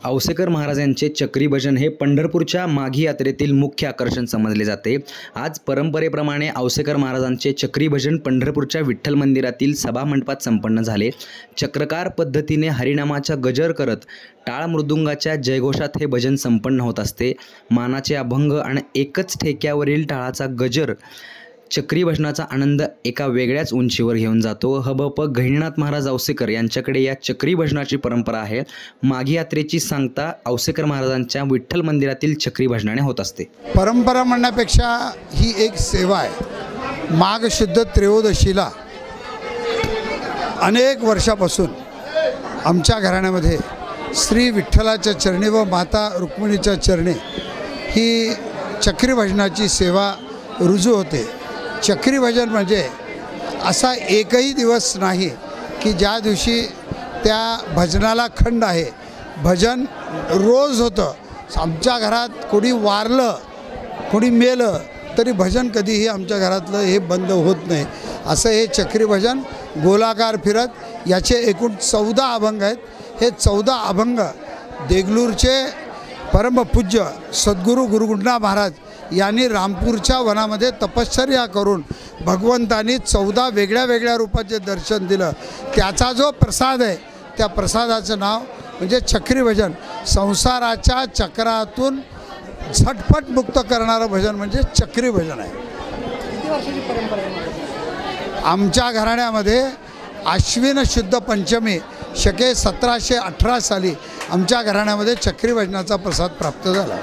औसेकर महाराज यांचे चक्री भजन हे पंढरपूरच्या माघी यात्रेतील मुख्य आकर्षण समजले जाते। आज परंपरेप्रमाणे औसेकर महाराजांचे चक्री भजन पंढरपूरच्या विठ्ठल मंदिरातील सभामंडपात संपन्न झाले। चक्रकार पद्धतीने हरिनामाचा गजर करत टाळ मृदुंगाच्या जयघोषात हे भजन संपन्न होत असते। मानाचे अभंग आणि एकच ठेक्यावरील टाळाचा गजर चक्री भजनाचा आनंद एका वेगळ्याच उंचीवर घेऊन जातो। हबप गहिनीनाथ महाराज औसेकर यांच्याकडे या चक्री भजनाची परंपरा आहे। माघी यात्रेची सांगता औसेकर महाराजांच्या विठ्ठल मंदिरातील चक्री भजनाने होत असते। परंपरा म्हणण्यापेक्षा ही एक सेवा आहे। माघ शुद्ध त्रयोदशीला अनेक वर्षापासून आमच्या घराण्यामध्ये श्री विठ्ठलाच्या चरणी व माता रुक्मिणीच्या चरणी ही चक्री भजनाची सेवा रुजू होते। चक्री भजन म्हणजे असा एकही दिवस नाही की ज्या दिवशी त्या भजनाला खंड आहे। भजन रोज होतं। आमच्या घरात कोणी वारलं कोणी मेलं तरी भजन कधीही आमच्या घरातलं हे बंद होत नाही। असं हे चक्री भजन गोलाकार फिरत याचे एकूण 14 अभंग आहेत। हे 14 अभंग देगलूरचे परमपूज्य सद्गुरू गुरुगुंडा महाराज यांनी रामपूरच्या वनामध्ये तपश्चर्या करून भगवंतांनी 14 वेगळ्या वेगळ्या रूपाचे दर्शन दिलं। त्याचा जो प्रसाद आहे त्या प्रसादाचं नाव म्हणजे चक्री भजन। संसाराच्या चक्रातून झटपट मुक्त करणारं भजन म्हणजे चक्री भजन आहे। किती वर्षाची परंपरा आहे? आमच्या घराण्यामध्ये आश्विन शुद्ध पंचमी शके 1718 साली आमच्या घराण्यामध्ये चक्री भजनाचा प्रसाद प्राप्त झाला।